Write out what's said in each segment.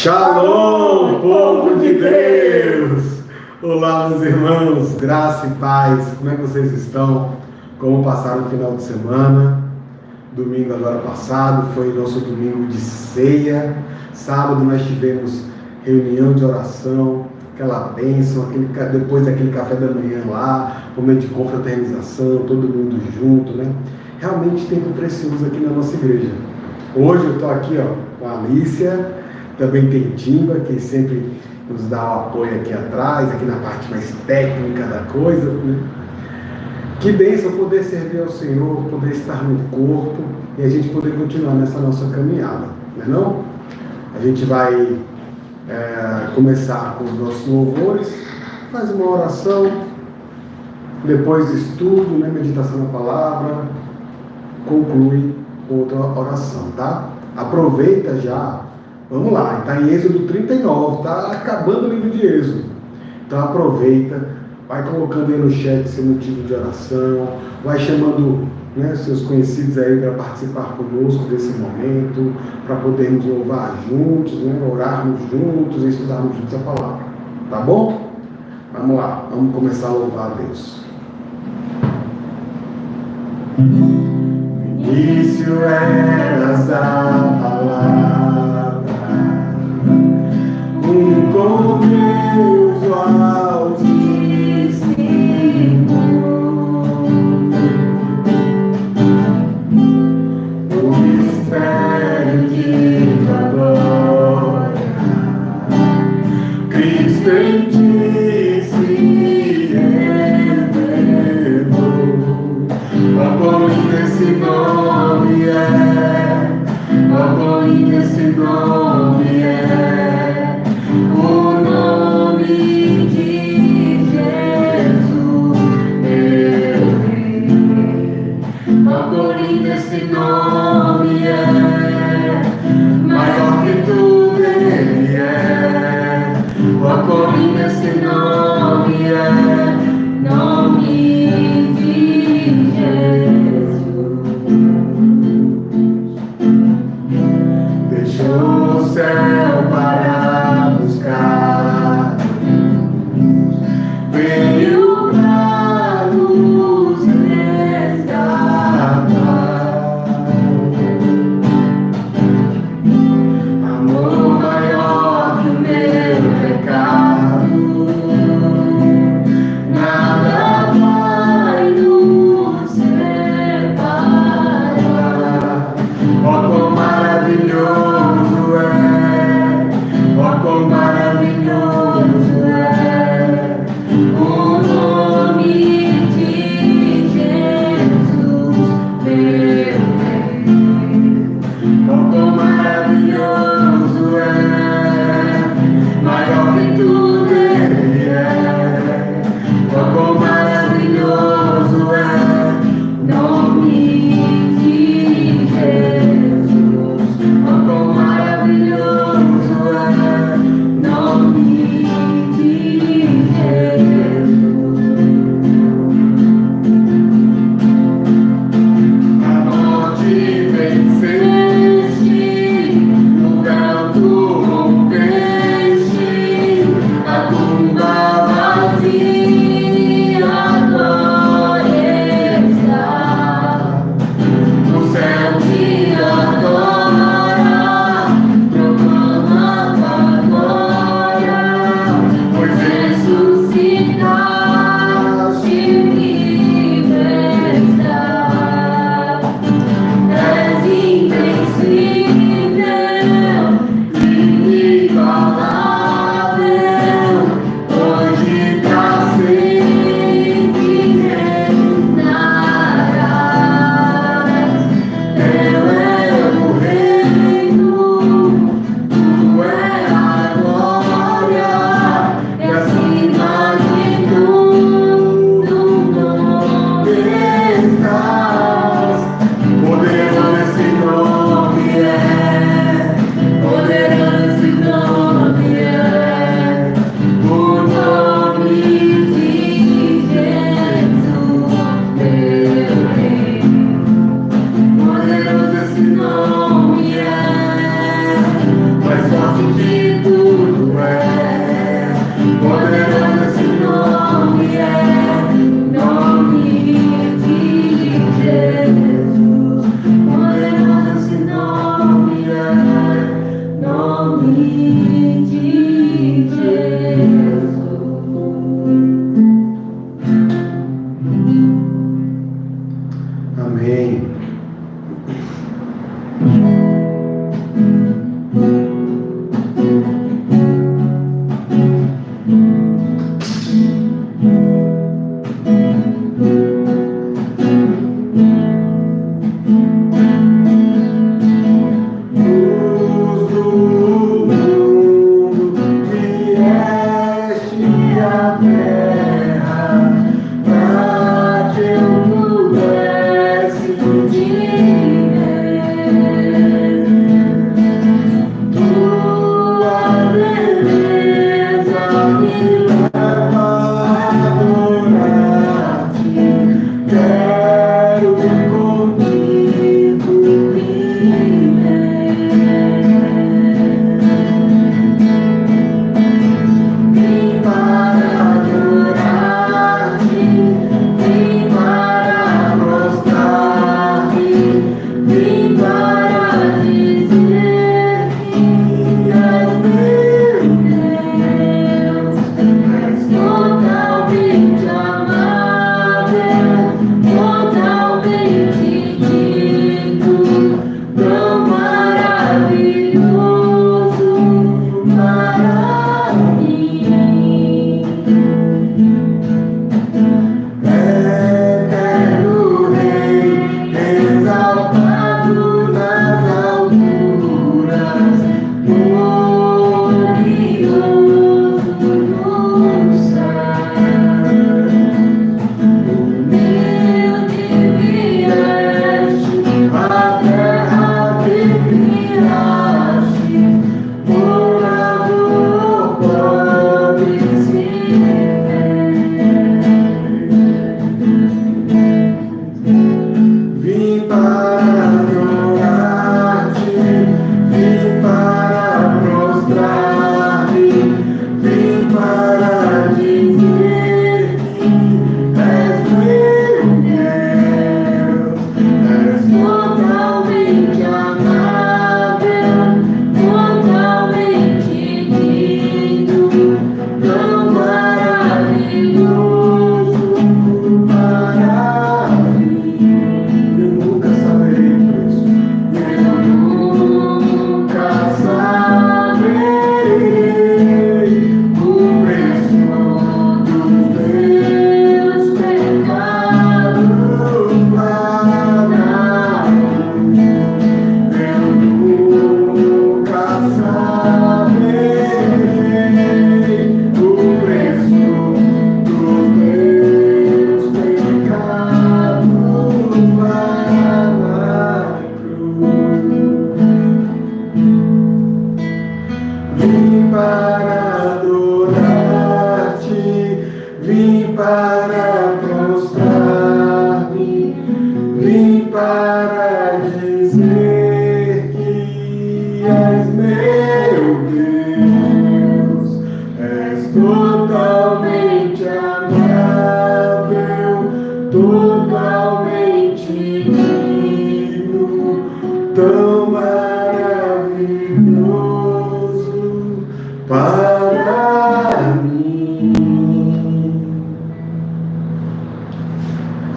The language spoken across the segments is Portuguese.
Shalom, povo de Deus! Olá, meus irmãos, graça e paz, como é que vocês estão? Como passaram o final de semana? Domingo agora passado foi nosso domingo de ceia. Sábado nós tivemos reunião de oração, aquela bênção, depois daquele café da manhã lá, momento de confraternização, todo mundo junto, né? Realmente tempo precioso aqui na nossa igreja. Hoje eu estou aqui com a Alicia, também tem Timba, que sempre nos dá o apoio aqui atrás, aqui na parte mais técnica da coisa, né? Que bênção poder servir ao Senhor, poder estar no corpo e a gente poder continuar nessa nossa caminhada, não é não? A gente vai começar com os nossos louvores, faz uma oração, depois estudo, né, meditação na palavra, conclui outra oração, tá? Aproveita já, vamos lá, está em Êxodo 39, está acabando o livro de Êxodo, então aproveita, vai colocando aí no chat seu motivo de oração, vai chamando, né, seus conhecidos aí para participar conosco desse momento, para podermos louvar juntos, né, orarmos juntos e estudarmos juntos a palavra, tá bom? Vamos lá, vamos começar a louvar a Deus. Início eras a palavra, com Deus o Altíssimo, o mistério de tua glória, Cristo em ti se revelou. Ó, quão lindo esse nome é, ó, quão lindo esse nome é, o nome de Jesus, meu Rei. Ó, quão lindo esse nome é, maior que tudo ele é, ó, quão lindo esse nome é, nome de Jesus. Deixou o céu para nome de Jesus. Amém.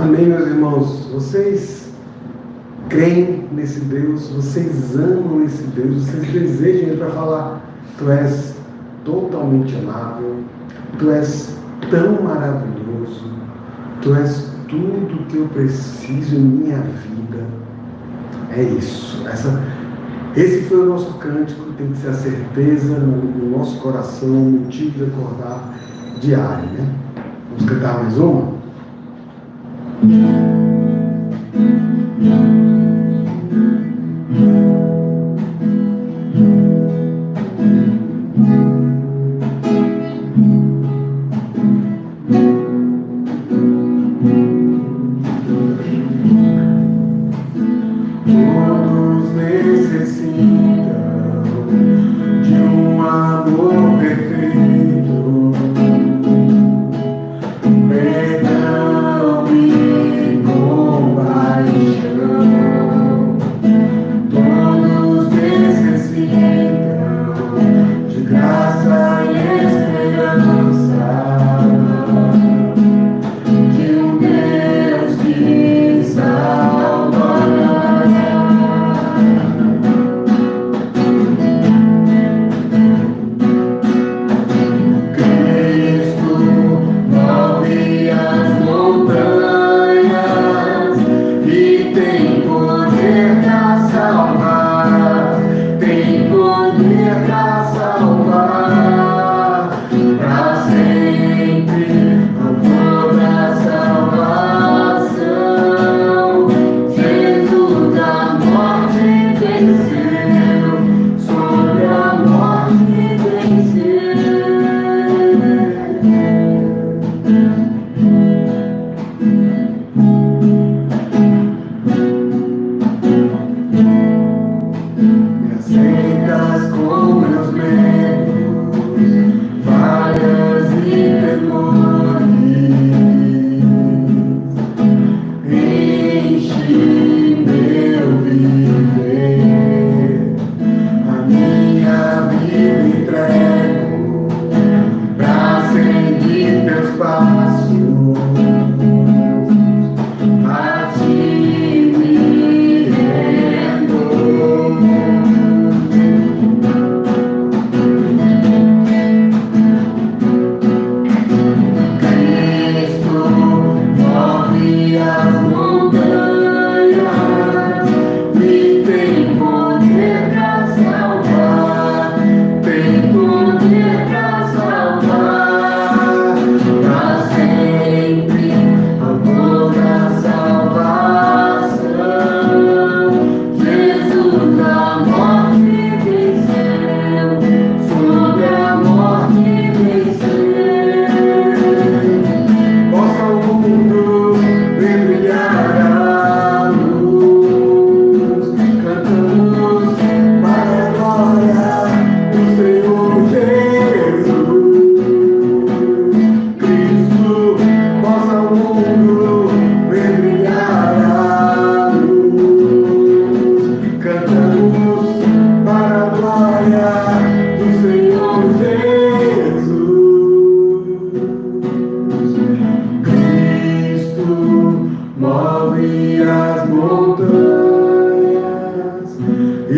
Amém, meus irmãos? Vocês creem nesse Deus? Vocês amam esse Deus? Vocês desejam Ele para falar: Tu és totalmente amável, Tu és tão maravilhoso, Tu és tudo que eu preciso em minha vida. É isso. Esse foi o nosso cântico, tem que ser a certeza no nosso coração, no motivo de acordar diário, né? Vamos cantar mais uma? Todos necessitam de um amor perfeito, perdão e minha vida entrego pra seguir teus passos, a ti me rendo. Cristo move as montanhas, me tem poder pra salvar, tem poder pra salvar, pra sempre amor da salvação. Jesus a morte venceu, sobre a morte venceu. Possa o mundo ver brilhar a luz, cantamos para a glória do Senhor Jesus. Cristo, possa o mundo ver brilhar a luz, cantamos para a glória do Senhor Jesus. Cristo move as montanhas e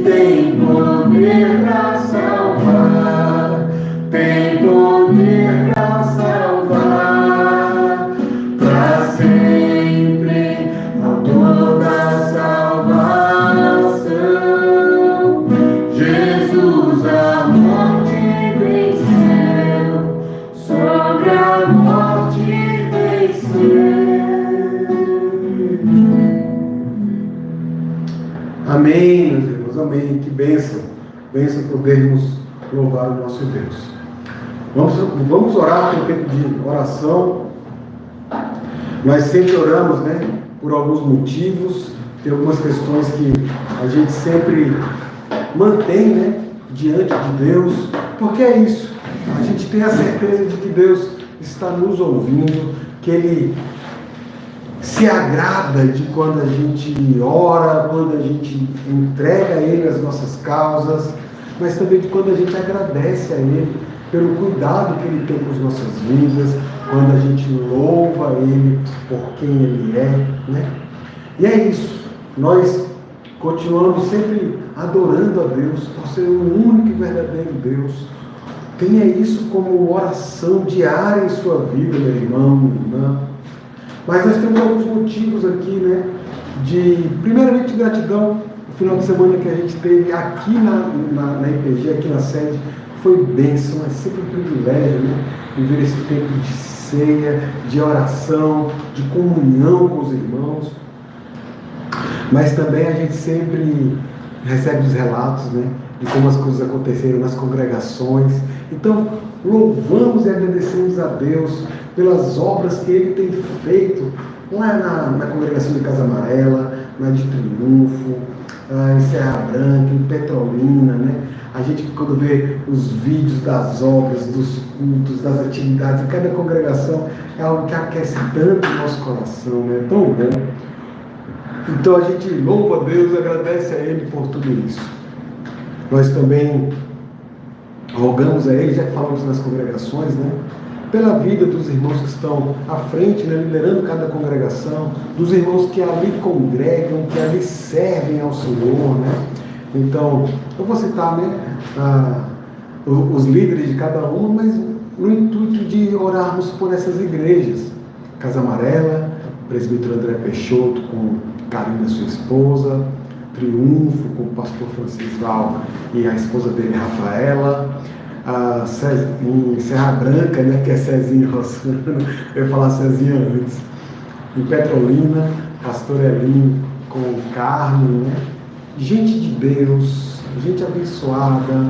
tem poder pra salvar, tem poder pra salvar, pra sempre autor da salvação. Jesus a morte venceu, sobre a morte venceu. Amém, meus irmãos, amém. Que bênção, bênção podermos louvar o nosso Deus. Vamos orar por um tempo de oração. Nós sempre oramos, né, por alguns motivos, tem algumas questões que a gente sempre mantém, né, diante de Deus, porque é isso, a gente tem a certeza de que Deus está nos ouvindo, que Ele se agrada de quando a gente ora, quando a gente entrega a Ele as nossas causas, mas também de quando a gente agradece a Ele pelo cuidado que Ele tem com as nossas vidas, quando a gente louva Ele por quem Ele é, né? E é isso, nós continuamos sempre adorando a Deus, por ser o único e verdadeiro Deus. Tenha isso como oração diária em sua vida, meu irmão, minha irmã. Mas nós temos alguns motivos aqui, né? Primeiramente, gratidão. O final de semana que a gente teve aqui na IPG, aqui na sede, foi bênção, é sempre um privilégio, né? Viver esse tempo de ceia, de oração, de comunhão com os irmãos. Mas também a gente sempre recebe os relatos, né, de como as coisas aconteceram nas congregações. Então, louvamos e agradecemos a Deus pelas obras que Ele tem feito lá na congregação de Casa Amarela, na de Triunfo, em Serra Branca, em Petrolina, né? A gente, quando vê os vídeos das obras, dos cultos, das atividades em cada congregação, é algo que aquece tanto o nosso coração, né? É tão bom. Então a gente louva a Deus e agradece a Ele por tudo isso. Nós também rogamos a Ele, já que falamos nas congregações, né? Pela vida dos irmãos que estão à frente, né? Liderando cada congregação, dos irmãos que ali congregam, que ali servem ao Senhor, né? Então, eu vou citar, né, os líderes de cada uma, mas no intuito de orarmos por essas igrejas. Casa Amarela, presbítero André Peixoto com Karina, sua esposa, Triunfo com o pastor Francisval e a esposa dele, Rafaela, em Serra Branca, né, que é Cezinha Rossano, eu ia falar Cezinha antes, em Petrolina, pastor Elinho com o Carmen, né? Gente de Deus, gente abençoada,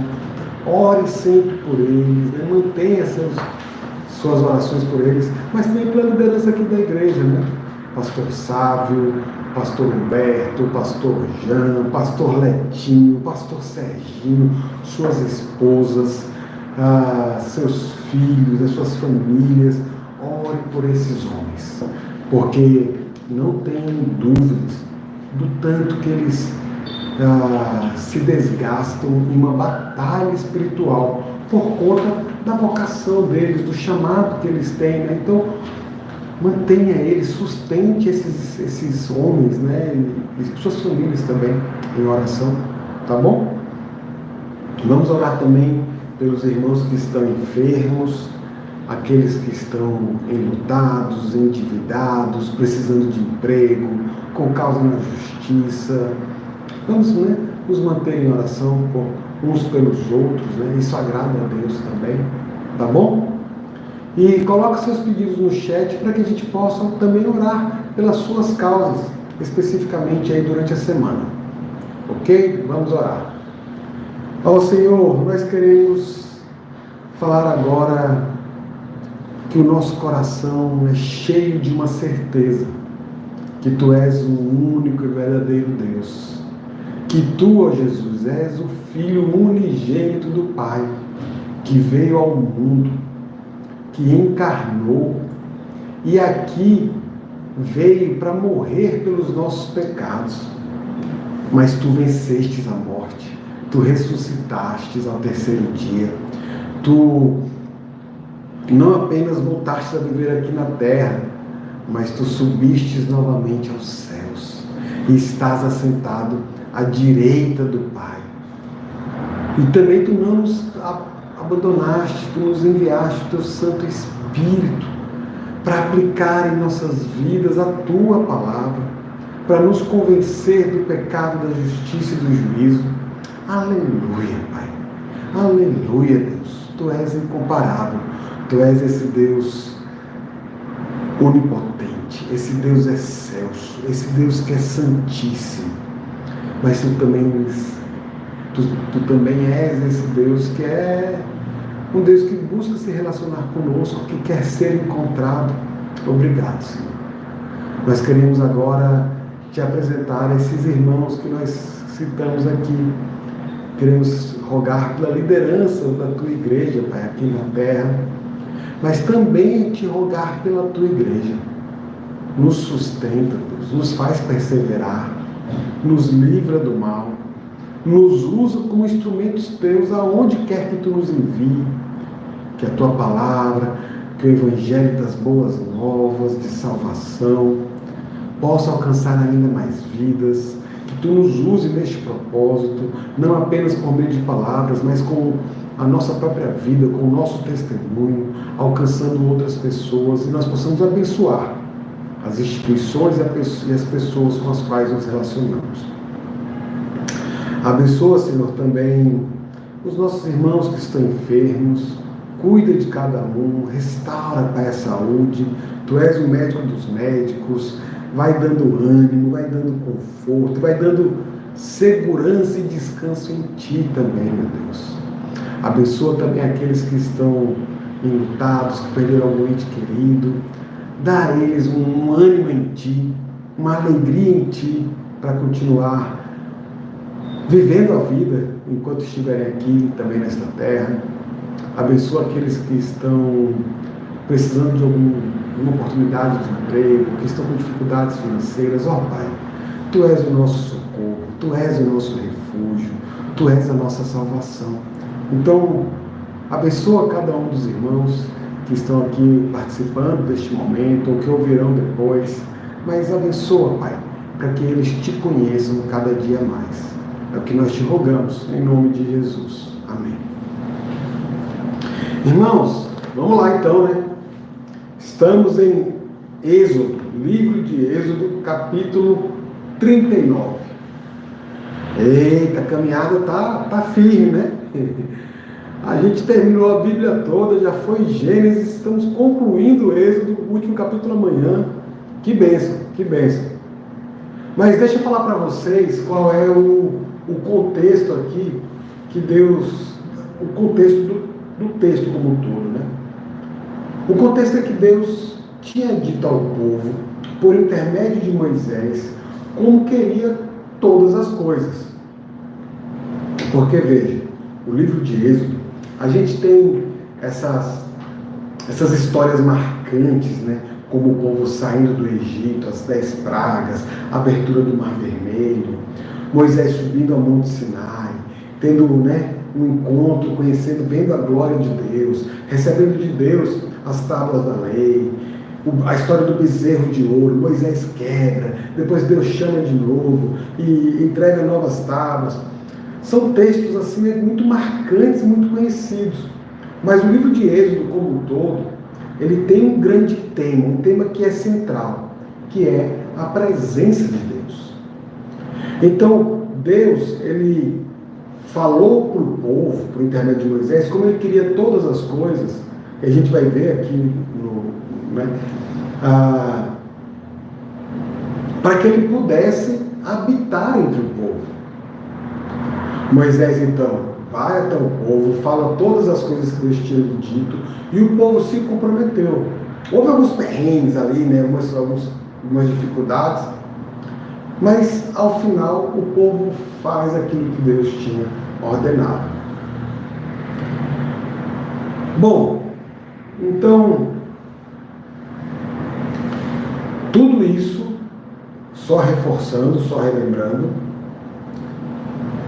ore sempre por eles, né? Mantenha suas orações por eles, mas também pela liderança aqui da igreja, né? Pastor Sávio, pastor Humberto, pastor Jean, pastor Letinho, pastor Serginho, suas esposas, seus filhos, as suas famílias. Ore por esses homens, porque não tenham dúvidas do tanto que eles se desgastam em uma batalha espiritual por conta da vocação deles, do chamado que eles têm, né? Então, mantenha eles, sustente esses homens, né? E suas famílias também em oração, tá bom? Vamos orar também pelos irmãos que estão enfermos, aqueles que estão enlutados, endividados, precisando de emprego, com causa na justiça. Vamos, né, nos manter em oração uns pelos outros, né? Isso agrada a Deus também, tá bom? E coloque seus pedidos no chat para que a gente possa também orar pelas suas causas, especificamente aí durante a semana. Ok? Vamos orar. Ó Senhor, nós queremos falar agora que o nosso coração é cheio de uma certeza, que Tu és o único e verdadeiro Deus, que Tu, ó Jesus, és o Filho unigênito do Pai, que veio ao mundo, que encarnou e aqui veio para morrer pelos nossos pecados, mas Tu vencestes a morte, Tu ressuscitastes ao terceiro dia, Tu não apenas voltastes a viver aqui na terra, mas Tu subistes novamente aos céus e estás assentado à direita do Pai. E também Tu não nos abandonaste, Tu nos enviaste o Teu Santo Espírito para aplicar em nossas vidas a Tua palavra, para nos convencer do pecado, da justiça e do juízo. Aleluia, Pai. Aleluia, Deus. Tu és incomparável. Tu és esse Deus onipotente, esse Deus excelso, esse Deus que é santíssimo. Mas Tu também és esse Deus que é um Deus que busca se relacionar conosco, que quer ser encontrado. Obrigado, Senhor. Nós queremos agora Te apresentar esses irmãos que nós citamos aqui. Queremos rogar pela liderança da Tua igreja, Pai, aqui na terra, mas também Te rogar pela Tua igreja. Nos sustenta, Deus, nos faz perseverar, nos livra do mal, nos usa como instrumentos Teus aonde quer que Tu nos envie, que a Tua palavra, que o Evangelho das boas novas de salvação possa alcançar ainda mais vidas, que Tu nos use neste propósito, não apenas por meio de palavras, mas com a nossa própria vida, com o nosso testemunho, alcançando outras pessoas, e nós possamos abençoar as instituições e as pessoas com as quais nos relacionamos. Abençoa, Senhor, também os nossos irmãos que estão enfermos, cuida de cada um, restaura, Pai, a saúde. Tu és o médico dos médicos, vai dando ânimo, vai dando conforto, vai dando segurança e descanso em Ti também, meu Deus. Abençoa também aqueles que estão enlutados, que perderam algum ente querido. Dá a eles um ânimo em Ti, uma alegria em Ti, para continuar vivendo a vida enquanto estiverem aqui também nesta terra. Abençoa aqueles que estão precisando de alguma oportunidade de emprego, que estão com dificuldades financeiras. Ó Pai, Tu és o nosso socorro, Tu és o nosso refúgio, Tu és a nossa salvação. Então, abençoa cada um dos irmãos que estão aqui participando deste momento, ou que ouvirão depois, mas abençoa, Pai, para que eles Te conheçam cada dia mais. É o que nós Te rogamos, em nome de Jesus. Amém. Irmãos, vamos lá então, né? Estamos em Êxodo, livro de Êxodo, capítulo 39. Eita, a caminhada tá firme, né? A gente terminou a Bíblia toda, já foi Gênesis, estamos concluindo o Êxodo, o último capítulo amanhã. Que bênção, que bênção. Mas deixa eu falar para vocês qual é o contexto aqui, que Deus, o contexto do texto como um todo, né? O contexto é que Deus tinha dito ao povo, por intermédio de Moisés, como queria todas as coisas. Porque, veja, o livro de Êxodo, a gente tem essas histórias marcantes, né? Como o povo saindo do Egito, as 10 pragas, a abertura do Mar Vermelho, Moisés subindo ao Monte Sinai, tendo um encontro, conhecendo, vendo a glória de Deus, recebendo de Deus as tábuas da lei, a história do bezerro de ouro. Moisés quebra, depois Deus chama de novo e entrega novas tábuas. São textos assim muito marcantes, muito conhecidos. Mas o livro de Êxodo como um todo, ele tem um grande tema, um tema que é central, que é a presença de Deus. Então, Deus, ele falou para o povo, por intermédio de Moisés, como ele queria todas as coisas, que a gente vai ver aqui para que ele pudesse habitar entre o povo. Moisés, então, vai até o povo, fala todas as coisas que Deus tinha dito, e o povo se comprometeu. Houve alguns perrengues ali, algumas dificuldades, mas ao final o povo faz aquilo que Deus tinha ordenado. Bom, então, tudo isso, só reforçando, só relembrando,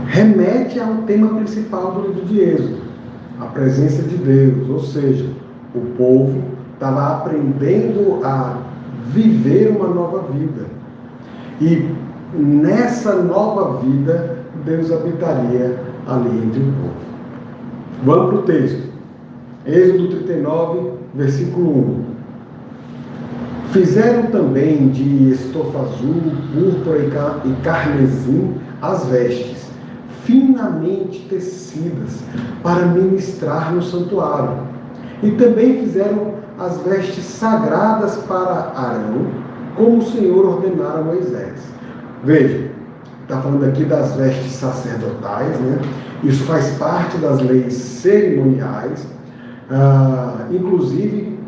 remete ao tema principal do livro de Êxodo, a presença de Deus, ou seja, o povo estava aprendendo a viver uma nova vida. E nessa nova vida, Deus habitaria ali entre o povo. Vamos para o texto. Êxodo 39, versículo 1. Fizeram também de estofa azul, púrpura e carmesim as vestes, finamente tecidas, para ministrar no santuário. E também fizeram as vestes sagradas para Arão, como o Senhor ordenara a Moisés. Veja, está falando aqui das vestes sacerdotais, Isso faz parte das leis cerimoniais. Inclusive,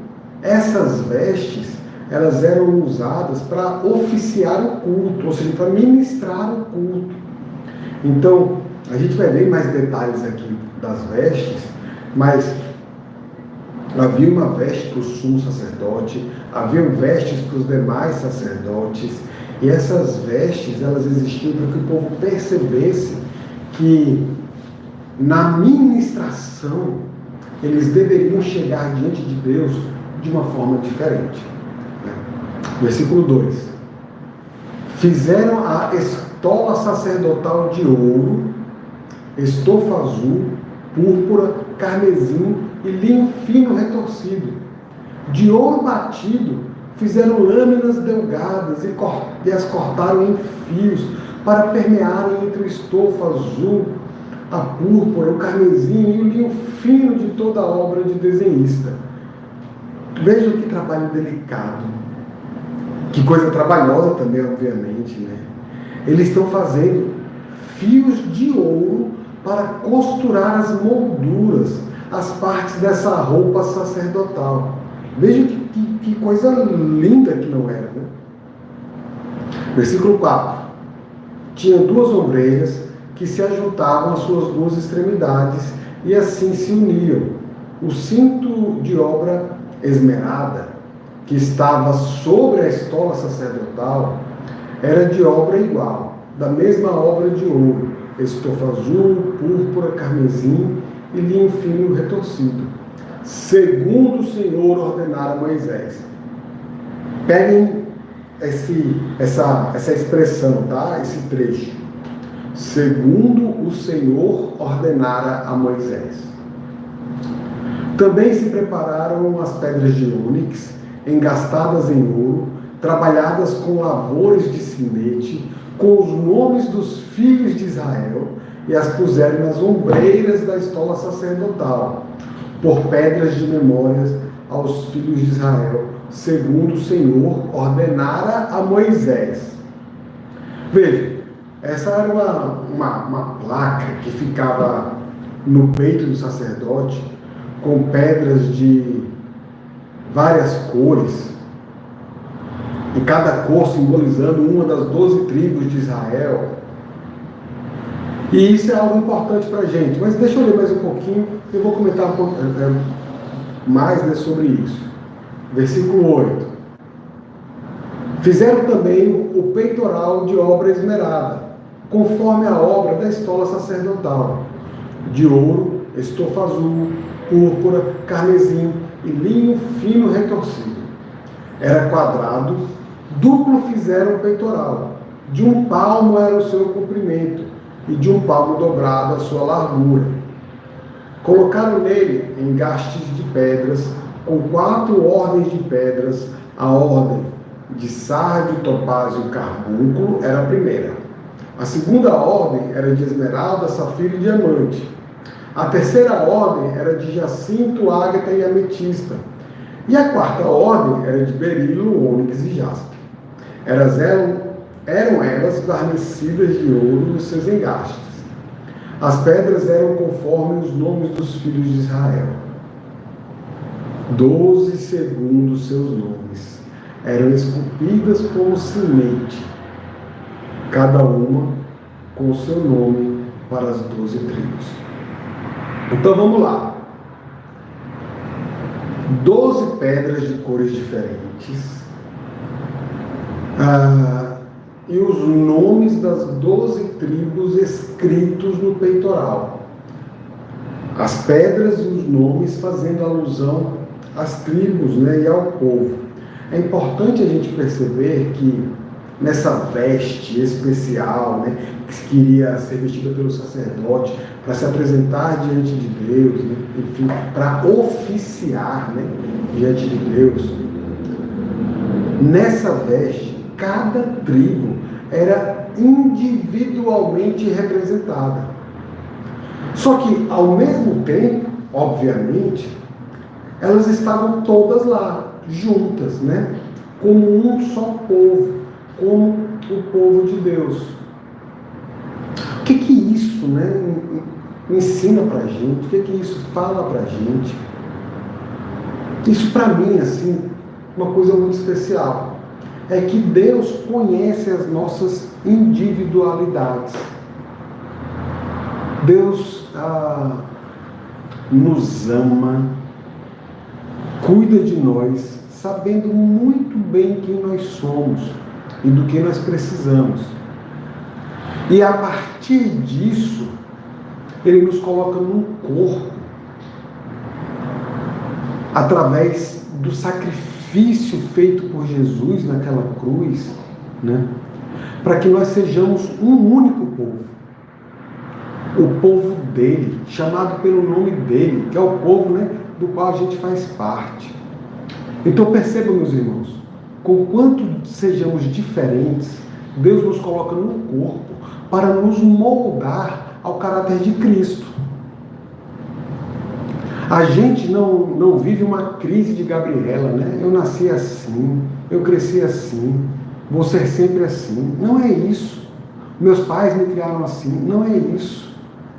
essas vestes, elas eram usadas para oficiar o culto, ou seja, para ministrar o culto. Então, a gente vai ver mais detalhes aqui das vestes, mas havia uma veste para o sumo sacerdote, havia vestes para os demais sacerdotes, e essas vestes, elas existiam para que o povo percebesse que na ministração eles deveriam chegar diante de Deus de uma forma diferente. Versículo 2. Fizeram a estola sacerdotal de ouro, estofa azul, púrpura, carmesim e linho fino retorcido. De ouro batido, fizeram lâminas delgadas e as cortaram em fios para permearem entre o estofa azul, a púrpura, o carmesim e o linho fino de toda a obra de desenhista. Vejam que trabalho delicado. Que coisa trabalhosa também, obviamente, Eles estão fazendo fios de ouro para costurar as molduras, as partes dessa roupa sacerdotal. Veja que coisa linda que não era, Versículo 4. Tinha 2 ombreiras que se ajuntavam às suas 2 extremidades e assim se uniam. O cinto de obra esmerada, que estava sobre a estola sacerdotal, era de obra igual, da mesma obra de ouro, estofa azul, púrpura, carmesim e linho fino retorcido, segundo o Senhor ordenara a Moisés. Peguem essa expressão, esse trecho. Segundo o Senhor ordenara a Moisés. Também se prepararam as pedras de ônix, engastadas em ouro, trabalhadas com lavores de sinete, com os nomes dos filhos de Israel, e as puseram nas ombreiras da estola sacerdotal, por pedras de memórias aos filhos de Israel, segundo o Senhor ordenara a Moisés. Veja, essa era uma placa que ficava no peito do sacerdote, com pedras de várias cores, e cada cor simbolizando uma das 12 tribos de Israel. E isso é algo importante para a gente. Mas deixa eu ler mais um pouquinho, eu vou comentar um pouco mais sobre isso. Versículo 8. Fizeram também o peitoral de obra esmerada, conforme a obra da estola sacerdotal, de ouro, estofa azul, púrpura, carmesim e linho fino retorcido. Era quadrado, duplo fizeram o peitoral, de 1 palmo era o seu comprimento, e de 1 palmo dobrado a sua largura. Colocaram nele engastes de pedras, com 4 ordens de pedras. A ordem de sárdio, topázio e carbúnculo era a primeira. A segunda ordem era de esmeralda, safira e diamante. A terceira ordem era de jacinto, ágata e ametista. E a quarta ordem era de berilo, ônix e jaspe. Eram elas guarnecidas de ouro nos seus engastes. As pedras eram conforme os nomes dos filhos de Israel. 12 segundo seus nomes. Eram esculpidas como semente, cada uma com o seu nome para as 12 tribos. Então vamos lá. 12 pedras de cores diferentes. E os nomes das 12 tribos escritos no peitoral. As pedras e os nomes fazendo alusão às tribos, né, e ao povo. É importante a gente perceber que nessa veste especial, né, que iria ser vestida pelo sacerdote para se apresentar diante de Deus, né, enfim, para oficiar, né, diante de Deus. Nessa veste, cada tribo era individualmente representada. Só que, ao mesmo tempo, obviamente, elas estavam todas lá, juntas, né? Como um só povo, como o povo de Deus. O que isso, né, ensina pra gente? O que isso fala pra gente? Isso para mim, assim, uma coisa muito especial. É que Deus conhece as nossas individualidades. Deus nos ama, cuida de nós, sabendo muito bem quem nós somos e do que nós precisamos. E a partir disso, Ele nos coloca num corpo, através do sacrifício feito por Jesus naquela cruz, né? Para que nós sejamos um único povo. O povo dele, chamado pelo nome dele, que é o povo, né, do qual a gente faz parte. Então percebam, meus irmãos, conquanto sejamos diferentes, Deus nos coloca no corpo para nos moldar ao caráter de Cristo. A gente não vive uma crise de Gabriela, né? Eu nasci assim, eu cresci assim, vou ser sempre assim. Não é isso. Meus pais me criaram assim. Não é isso.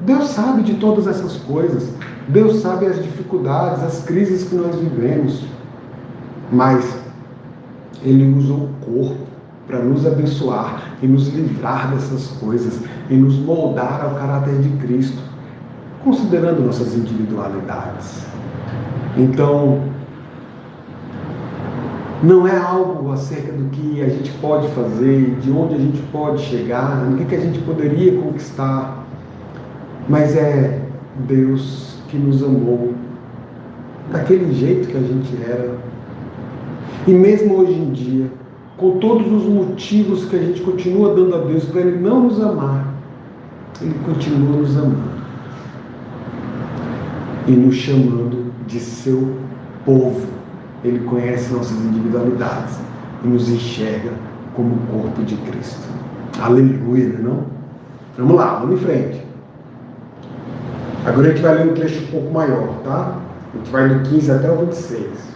Deus sabe de todas essas coisas. Deus sabe as dificuldades, as crises que nós vivemos. Mas Ele usa o corpo para nos abençoar e nos livrar dessas coisas e nos moldar ao caráter de Cristo, considerando nossas individualidades. Então, não é algo acerca do que a gente pode fazer, de onde a gente pode chegar, do que a gente poderia conquistar, mas é Deus que nos amou daquele jeito que a gente era. E mesmo hoje em dia, com todos os motivos que a gente continua dando a Deus para Ele não nos amar, Ele continua nos amando e nos chamando de seu povo. Ele conhece nossas individualidades e nos enxerga como o corpo de Cristo. Aleluia, não? Vamos lá, vamos em frente. Agora a gente vai ler um trecho um pouco maior, tá? A gente vai do 15 até o 26.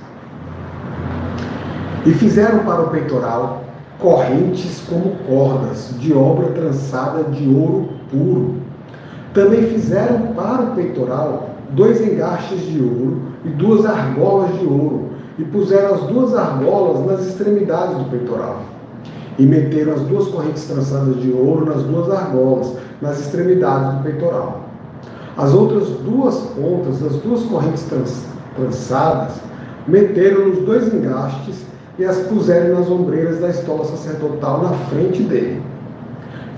E fizeram para o peitoral correntes como cordas, de obra trançada de ouro puro. Também fizeram para o peitoral 2 engastes de ouro e 2 argolas de ouro, e puseram as 2 argolas nas extremidades do peitoral. E meteram as 2 correntes trançadas de ouro nas 2 argolas, nas extremidades do peitoral. As outras 2 pontas das 2 correntes trançadas meteram nos 2 engastes e as puseram nas ombreiras da estola sacerdotal na frente dele.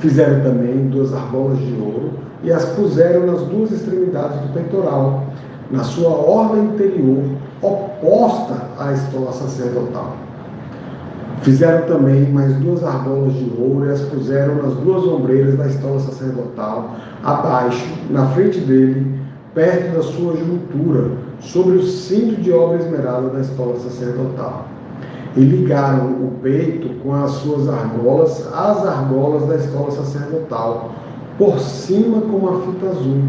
Fizeram também 2 argolas de ouro e as puseram nas 2 extremidades do peitoral, na sua orla interior, oposta à estola sacerdotal. Fizeram também mais 2 argolas de ouro e as puseram nas 2 ombreiras da estola sacerdotal, abaixo, na frente dele, perto da sua juntura, sobre o cinto de obra esmerada da estola sacerdotal. E ligaram o peito com as suas argolas às argolas da estola sacerdotal, por cima com uma fita azul,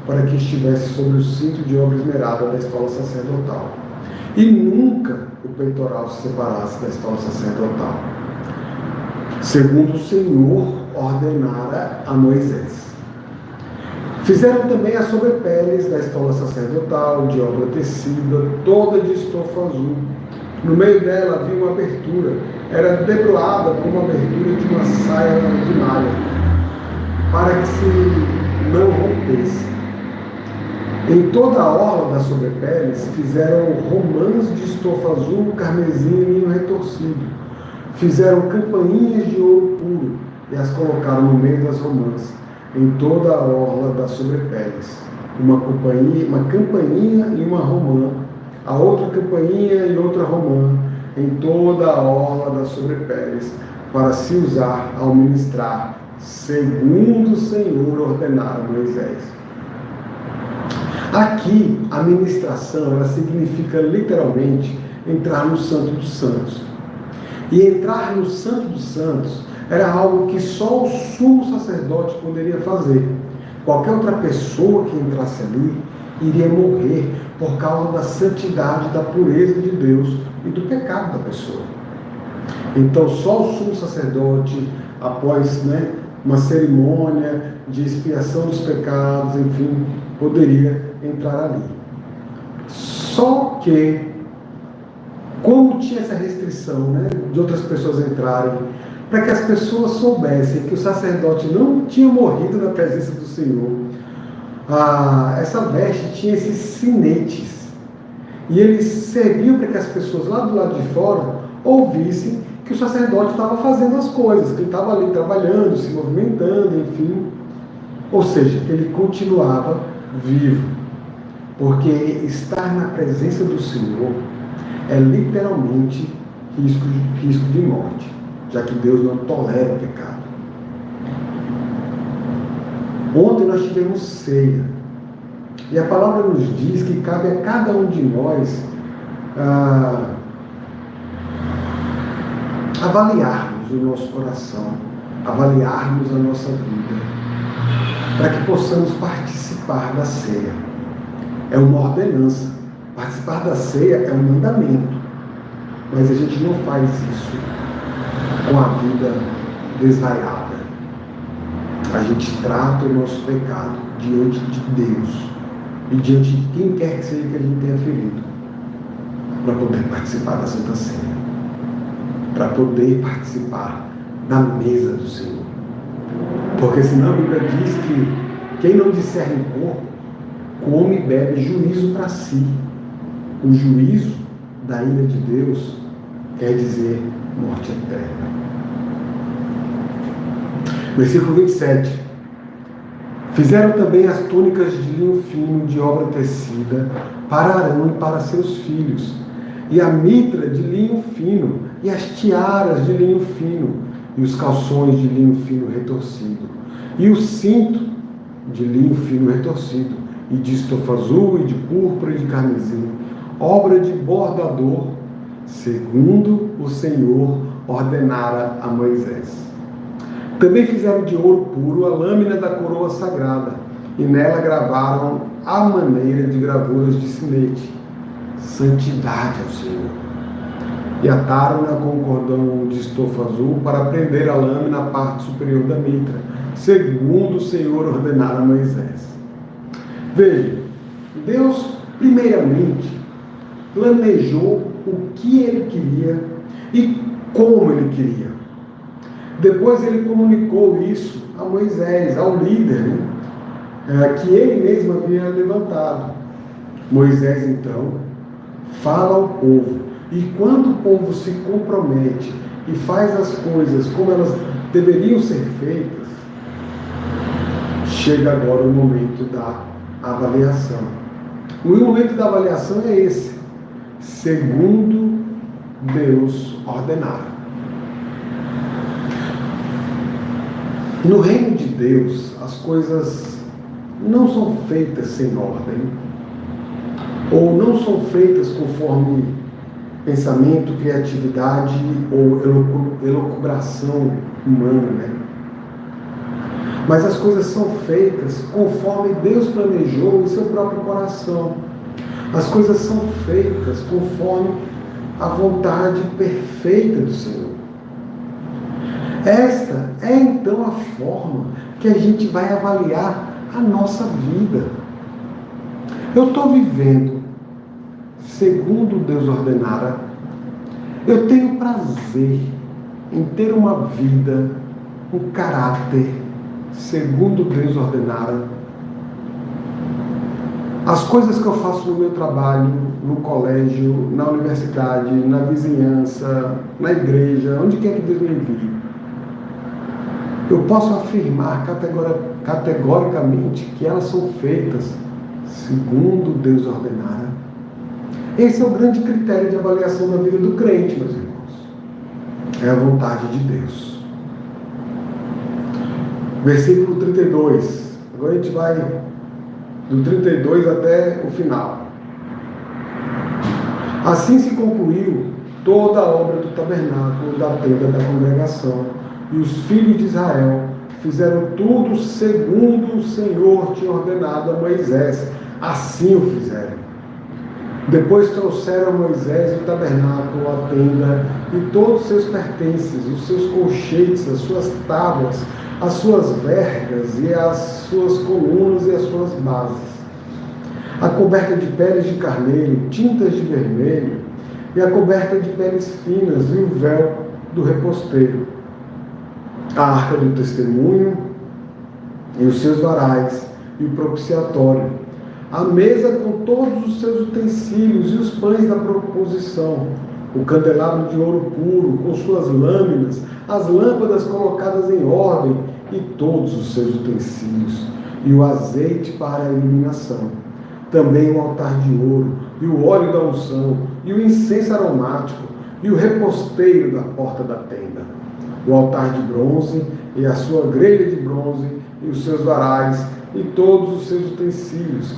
para que estivesse sobre o cinto de obra esmerada da estola sacerdotal. E nunca o peitoral se separasse da estola sacerdotal, segundo o Senhor ordenara a Moisés. Fizeram também as sobrepeles da estola sacerdotal, de obra tecida, toda de estofa azul. No meio dela havia uma abertura, era debruada como a abertura de uma saia de malha, para que se não rompesse. Em toda a orla das sobrepeles fizeram romãs de estofa azul, carmesim e linho retorcido. Fizeram campainhas de ouro puro e as colocaram no meio das romãs, em toda a orla das sobrepeles. Uma campainha e uma romã, a outra campainha e outra romã, em toda a orla das sobrepeles, para se usar ao ministrar, segundo o Senhor ordenara a Moisés. Aqui, a ministração, ela significa literalmente entrar no Santo dos Santos. E entrar no Santo dos Santos era algo que só o sumo sacerdote poderia fazer. Qualquer outra pessoa que entrasse ali iria morrer por causa da santidade, da pureza de Deus e do pecado da pessoa. Então, só o sumo sacerdote, após uma cerimônia de expiação dos pecados, enfim, poderia entrar ali. Só que, como tinha essa restrição de outras pessoas entrarem, para que as pessoas soubessem que o sacerdote não tinha morrido na presença do Senhor, essa veste tinha esses sinetes, e eles serviam para que as pessoas lá do lado de fora ouvissem que o sacerdote estava fazendo as coisas, que ele estava ali trabalhando, se movimentando, enfim. Ou seja, que ele continuava vivo. Porque estar na presença do Senhor é literalmente risco de morte, já que Deus não tolera o pecado. Ontem nós tivemos ceia, e a palavra nos diz que cabe a cada um de nós avaliarmos o nosso coração, avaliarmos a nossa vida, para que possamos participar da ceia. É uma ordenança. Participar da ceia é um mandamento, mas a gente não faz isso com a vida desvaiada. A gente trata o nosso pecado diante de Deus e diante de quem quer que seja que a gente tenha ferido, para poder participar da Santa Ceia, para poder participar da mesa do Senhor. Porque senão a Bíblia diz que quem não discerne o corpo, come e bebe juízo para si. O juízo da ira de Deus quer dizer morte eterna. Versículo 27. Fizeram também as túnicas de linho fino de obra tecida para Arão e para seus filhos, e a mitra de linho fino, e as tiaras de linho fino, e os calções de linho fino retorcido, e o cinto de linho fino retorcido, e de estofa azul, e de púrpura, e de carmesim, obra de bordador, segundo o Senhor ordenara a Moisés. Também fizeram de ouro puro a lâmina da coroa sagrada, e nela gravaram a maneira de gravuras de sinete, santidade ao Senhor. E ataram-na com um cordão de estofa azul para prender a lâmina à parte superior da mitra, segundo o Senhor ordenara a Moisés. Veja, Deus, primeiramente, planejou o que Ele queria e como Ele queria. Depois Ele comunicou isso a Moisés, ao líder, que Ele mesmo havia levantado. Moisés, então, fala ao povo. E quando o povo se compromete e faz as coisas como elas deveriam ser feitas, chega agora o momento da avaliação. O momento da avaliação é esse, segundo Deus ordenara. No reino de Deus, as coisas não são feitas sem ordem, ou não são feitas conforme pensamento, criatividade ou elucubração humana, né? Mas as coisas são feitas conforme Deus planejou em seu próprio coração. As coisas são feitas conforme a vontade perfeita do Senhor. Esta é então a forma que a gente vai avaliar a nossa vida. Eu estou vivendo segundo Deus ordenara. Eu tenho prazer em ter uma vida, um caráter segundo Deus ordenara. As coisas que eu faço no meu trabalho, no colégio, na universidade, na vizinhança, na igreja, onde quer que Deus me envie, eu posso afirmar categoricamente que elas são feitas segundo Deus ordenara. Esse é o grande critério de avaliação da vida do crente, meus irmãos. É a vontade de Deus. Versículo 32. Agora a gente vai do 32 até o final. Assim se concluiu toda a obra do tabernáculo, da tenda da congregação, e os filhos de Israel fizeram tudo segundo o Senhor tinha ordenado a Moisés. Assim o fizeram. Depois trouxeram a Moisés o tabernáculo, a tenda e todos os seus pertences, os seus colchetes, as suas tábuas, as suas vergas e as suas colunas e as suas bases. A coberta de peles de carneiro, tintas de vermelho, e a coberta de peles finas e o véu do reposteiro. A arca do testemunho e os seus varais e o propiciatório. A mesa com todos os seus utensílios e os pães da proposição. O candelabro de ouro puro com suas lâminas, as lâmpadas colocadas em ordem e todos os seus utensílios. E o azeite para a iluminação. Também o altar de ouro e o óleo da unção e o incenso aromático e o reposteiro da porta da tenda. O altar de bronze e a sua grelha de bronze e os seus varais e todos os seus utensílios,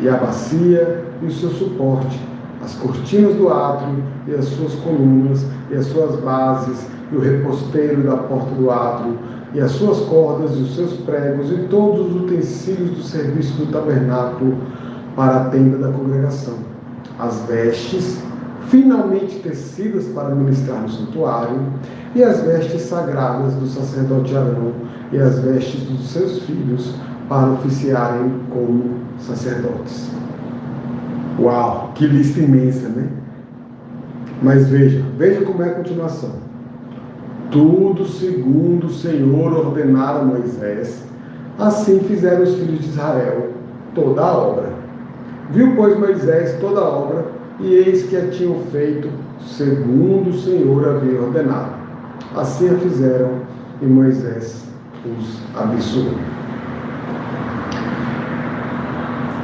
e a bacia e o seu suporte, as cortinas do átrio e as suas colunas e as suas bases, e o reposteiro da porta do átrio, e as suas cordas e os seus pregos, e todos os utensílios do serviço do tabernáculo para a tenda da congregação. As vestes finalmente tecidas para ministrar no santuário, e as vestes sagradas do sacerdote Arão, e as vestes dos seus filhos para oficiarem como sacerdotes. Uau, que lista imensa, né? Mas veja como é a continuação. Tudo segundo o Senhor ordenara a Moisés, assim fizeram os filhos de Israel toda a obra. Viu, pois, Moisés toda a obra, e eis que a tinham feito segundo o Senhor havia ordenado. Assim a fizeram, e Moisés os abençoou.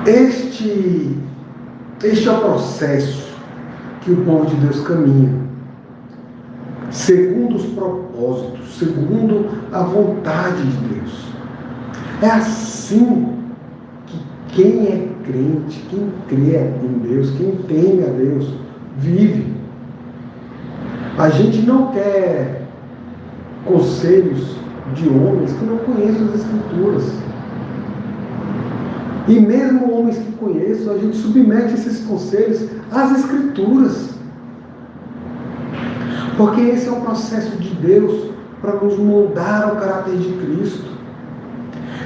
Este é o processo que o povo de Deus caminha, segundo os propósitos, segundo a vontade de Deus. É assim que quem é crente, quem crê em Deus, quem teme a Deus, vive. A gente não quer conselhos de homens que não conhecem as Escrituras. E mesmo homens que conheçam, a gente submete esses conselhos às Escrituras. Porque esse é o processo de Deus para nos moldar ao caráter de Cristo.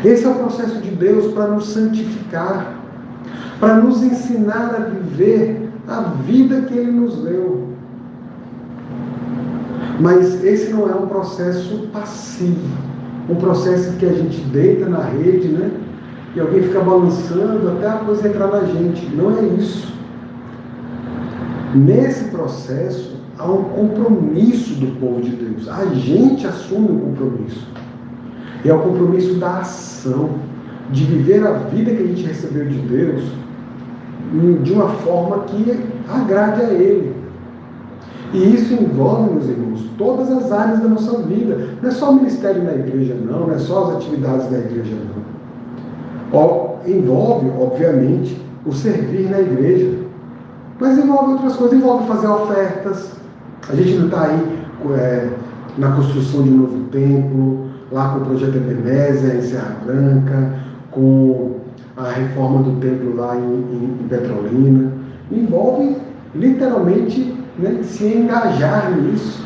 Esse é o processo de Deus para nos santificar, para nos ensinar a viver a vida que Ele nos deu. Mas esse não é um processo passivo, um processo que a gente deita na rede, né? E alguém fica balançando até a coisa entrar na gente. Não é isso. Nesse processo, há um compromisso do povo de Deus. A gente assume o compromisso. E é o compromisso da ação. de viver a vida que a gente recebeu de Deus de uma forma que agrade a Ele. E isso envolve, meus irmãos, todas as áreas da nossa vida. Não é só o ministério na igreja, não é só as atividades da igreja, não. Envolve, obviamente, o servir na igreja. Mas envolve outras coisas, envolve fazer ofertas. A gente não está aí na construção de um novo templo, lá com o projeto Ebenezer em Serra Branca, com a reforma do templo lá em Petrolina. Envolve, literalmente, se engajar nisso.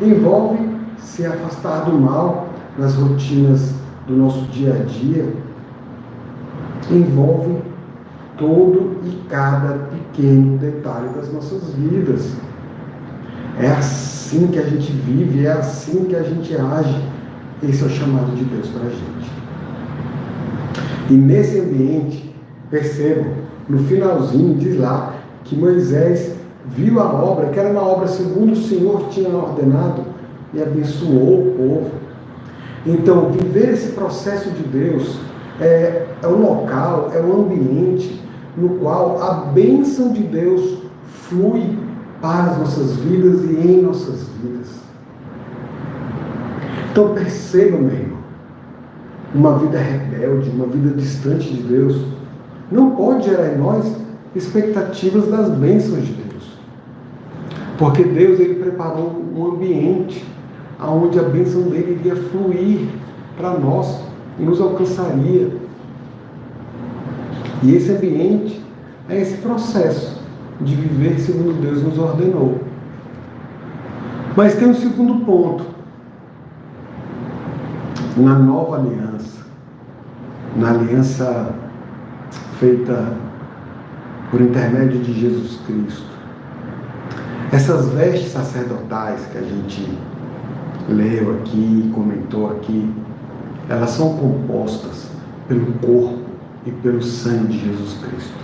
Envolve se afastar do mal nas rotinas do nosso dia a dia. Envolve todo e cada pequeno detalhe das nossas vidas. É assim que a gente vive, é assim que a gente age. Esse é o chamado de Deus para a gente. E nesse ambiente, percebam, no finalzinho diz lá que Moisés viu a obra, que era uma obra segundo o Senhor tinha ordenado, e abençoou o povo. Então, viver esse processo de Deus é o local, é o ambiente no qual a bênção de Deus flui para as nossas vidas e em nossas vidas. Então perceba, meu irmão, uma vida rebelde, uma vida distante de Deus, não pode gerar em nós expectativas das bênçãos de Deus. Porque Deus, Ele preparou um ambiente onde a bênção dele iria fluir para nós e nos alcançaria. E esse ambiente é esse processo de viver segundo Deus nos ordenou. Mas tem um segundo ponto. Na nova aliança, na aliança feita por intermédio de Jesus Cristo, essas vestes sacerdotais que a gente leu aqui, comentou aqui, elas são compostas pelo corpo e pelo sangue de Jesus Cristo.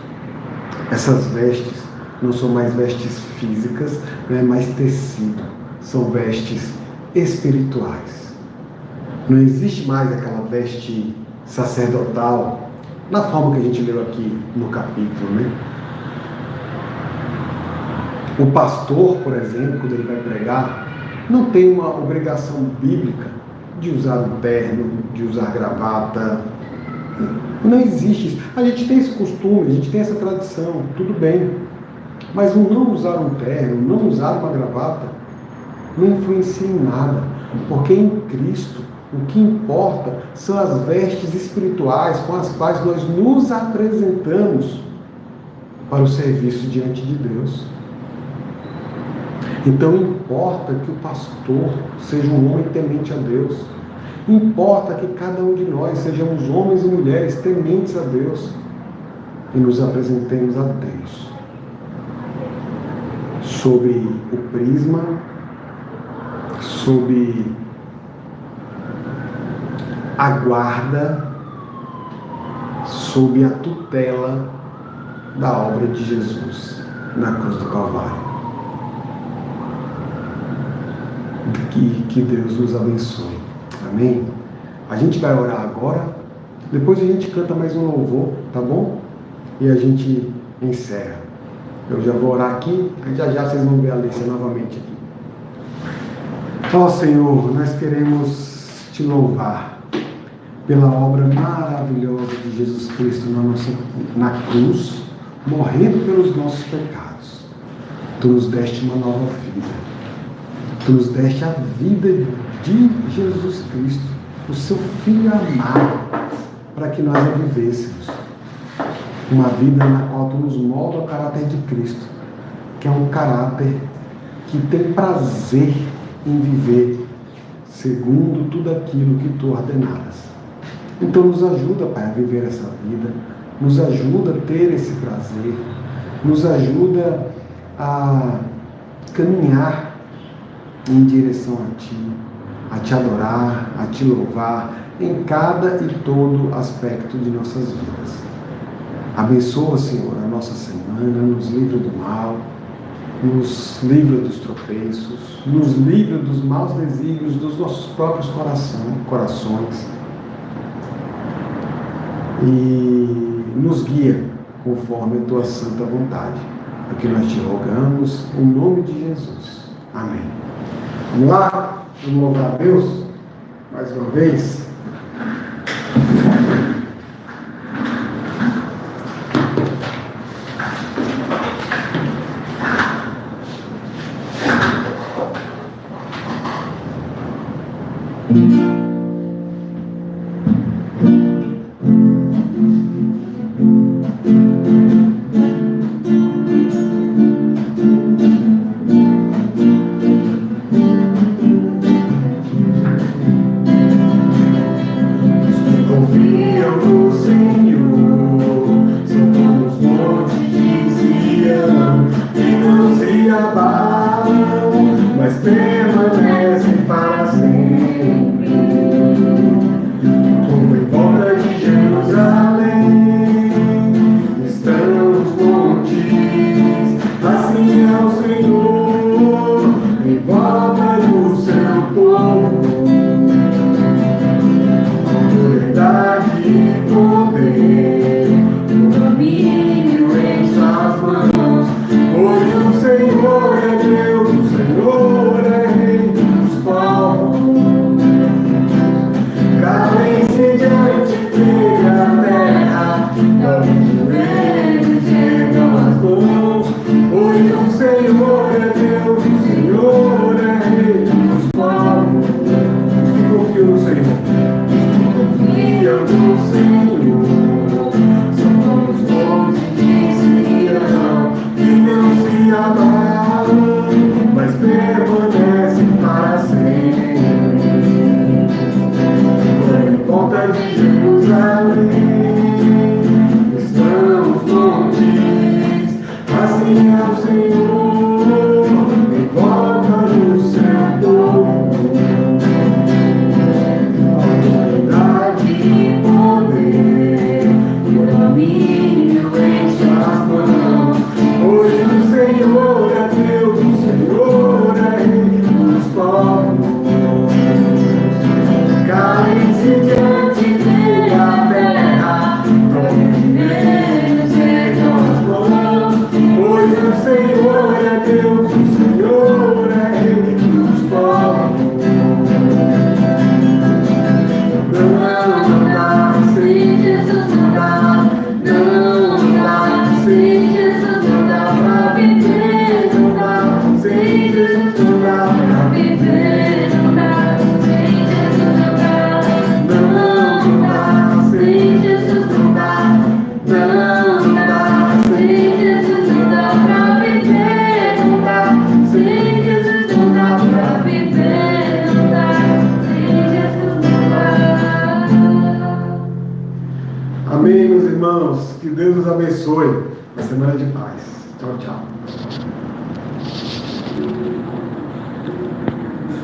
Essas vestes não são mais vestes físicas, não é mais tecido, são vestes espirituais. Não existe mais aquela veste sacerdotal, na forma que a gente leu aqui no capítulo, né? O pastor, por exemplo, quando ele vai pregar, não tem uma obrigação bíblica de usar um terno, de usar gravata. Não existe isso. A gente tem esse costume, a gente tem essa tradição, tudo bem. Mas o não usar um terno, não usar uma gravata, não influencia em nada. Porque em Cristo, o que importa são as vestes espirituais com as quais nós nos apresentamos para o serviço diante de Deus. Então importa que o pastor seja um homem temente a Deus. Importa que cada um de nós sejamos homens e mulheres tementes a Deus e nos apresentemos a Deus sob o prisma, sob a guarda, sob a tutela da obra de Jesus na cruz do Calvário. Que Deus nos abençoe. Amém? A gente vai orar agora, depois a gente canta mais um louvor, tá bom? E a gente encerra. Eu já vou orar aqui, aí já vocês vão ver a Alicia novamente aqui. Ó Senhor, nós queremos te louvar pela obra maravilhosa de Jesus Cristo na cruz, morrendo pelos nossos pecados. Tu nos deste uma nova vida. Tu nos deste a vida de Jesus Cristo, o seu Filho amado, para que nós a vivêssemos. Uma vida na qual tu nos molda o caráter de Cristo, que é um caráter que tem prazer em viver segundo tudo aquilo que tu ordenaras. Então nos ajuda, Pai, a viver essa vida, nos ajuda a ter esse prazer, nos ajuda a caminhar em direção a Ti, a Te adorar, a Te louvar em cada e todo aspecto de nossas vidas. Abençoa, Senhor, a nossa semana, nos livra do mal, nos livra dos tropeços, nos livra dos maus desígnios dos nossos próprios corações. e nos guia conforme a tua santa vontade. É que nós te rogamos em nome de Jesus. Amém. Vamos lá? Vamos louvar a Deus mais uma vez. Amém, meus irmãos. Que Deus nos abençoe. Uma semana de paz. Tchau, tchau.